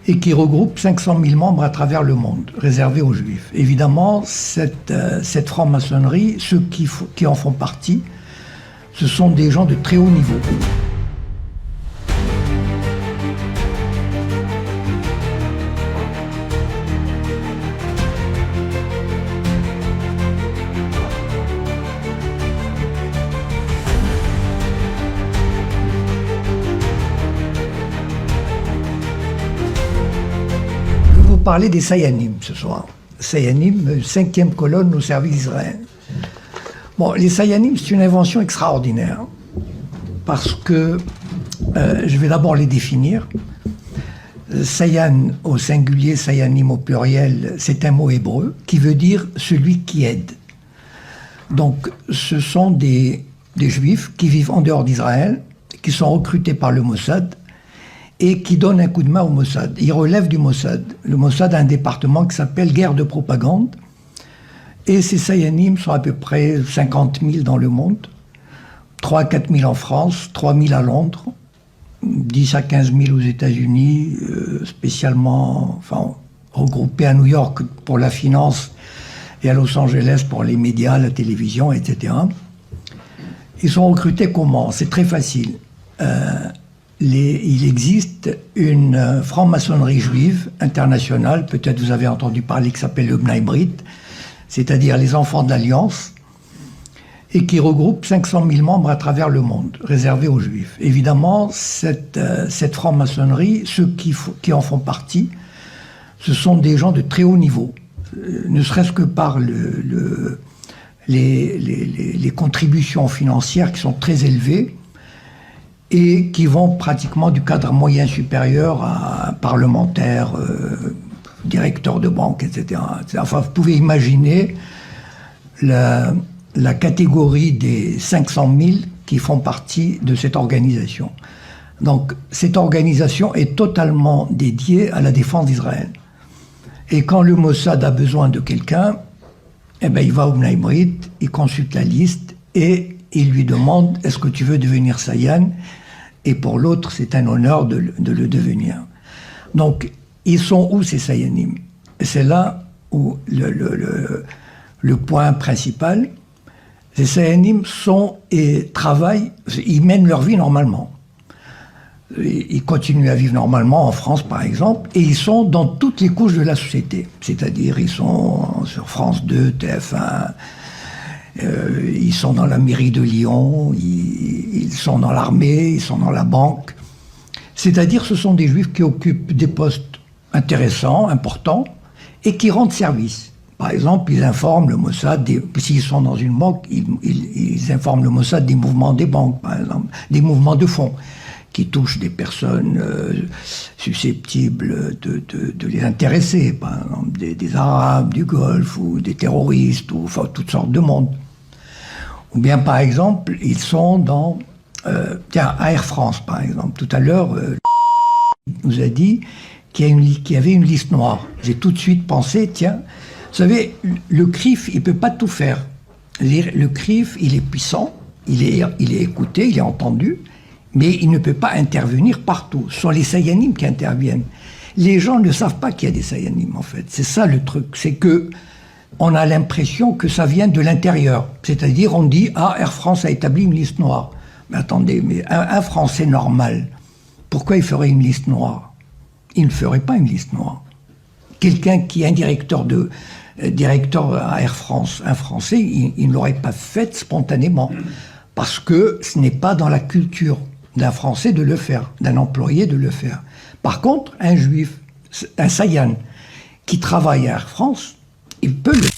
et qui regroupe 500 000 membres à travers le monde, réservés aux Juifs. Évidemment, cette franc-maçonnerie, ceux qui en font partie, ce sont des gens de très haut niveau. Je vais vous parler des Sayanim ce soir. Sayanim, 5e colonne au service d'Israël. Bon, les Sayanim, c'est une invention extraordinaire, parce que je vais d'abord les définir. Sayan au singulier, Sayanim au pluriel, c'est un mot hébreu qui veut dire « celui qui aide ». Donc, ce sont des Juifs qui vivent en dehors d'Israël, qui sont recrutés par le Mossad et qui donnent un coup de main au Mossad. Ils relèvent du Mossad. Le Mossad a un département qui s'appelle « guerre de propagande ». Et ces Sayanim sont à peu près 50 000 dans le monde, 3 à 4 000 en France, 3 000 à Londres, 10 à 15 000 aux États-Unis, spécialement regroupés à New York pour la finance et à Los Angeles pour les médias, la télévision, etc. Ils sont recrutés comment? C'est très facile. Il existe une franc-maçonnerie juive internationale, peut-être vous avez entendu parler, qui s'appelle le Bnei Brit, c'est-à-dire les enfants de l'Alliance, et qui regroupe 500 000 membres à travers le monde, réservés aux Juifs. Évidemment, cette franc-maçonnerie, ceux qui en font partie, ce sont des gens de très haut niveau, ne serait-ce que par les contributions financières qui sont très élevées et qui vont pratiquement du cadre moyen supérieur à un parlementaire, directeur de banque, etc. Enfin, vous pouvez imaginer la catégorie des 500 000 qui font partie de cette organisation. Donc, cette organisation est totalement dédiée à la défense d'Israël. Et quand le Mossad a besoin de quelqu'un, eh ben, il va au Bnei Brit, il consulte la liste et il lui demande « Est-ce que tu veux devenir Sayan ?» Et pour l'autre, c'est un honneur de le devenir. Donc, ils sont où ces Sayanim? C'est là où le point principal. Ces Sayanim sont et travaillent, ils mènent leur vie normalement. Ils continuent à vivre normalement en France, par exemple, et ils sont dans toutes les couches de la société. C'est-à-dire, ils sont sur France 2, TF1, ils sont dans la mairie de Lyon, ils sont dans l'armée, ils sont dans la banque. C'est-à-dire, ce sont des Juifs qui occupent des postes intéressants, importants, et qui rendent service. Par exemple, ils informent le Mossad, s'ils sont dans une banque, ils informent le Mossad des mouvements des banques, par exemple, des mouvements de fonds, qui touchent des personnes susceptibles de les intéresser, par exemple des Arabes, du Golfe, ou des terroristes, ou enfin toutes sortes de monde. Ou bien, par exemple, ils sont dans... tiens, à Air France, par exemple. Tout à l'heure, nous a dit qu'il y avait une liste noire. J'ai tout de suite pensé, tiens, vous savez, le CRIF, il ne peut pas tout faire. Le CRIF, il est puissant, il est écouté, il est entendu, mais il ne peut pas intervenir partout. Ce sont les Sayanim qui interviennent. Les gens ne savent pas qu'il y a des Sayanim, en fait. C'est ça le truc, c'est que on a l'impression que ça vient de l'intérieur. C'est-à-dire, on dit, ah, Air France a établi une liste noire. Mais attendez, mais un Français normal, pourquoi il ferait une liste noire? Il ne ferait pas une liste noire. Quelqu'un qui est un directeur à Air France, un Français, il ne l'aurait pas fait spontanément. Parce que ce n'est pas dans la culture d'un Français de le faire, d'un employé de le faire. Par contre, un Juif, un Sayan, qui travaille à Air France, il peut le faire.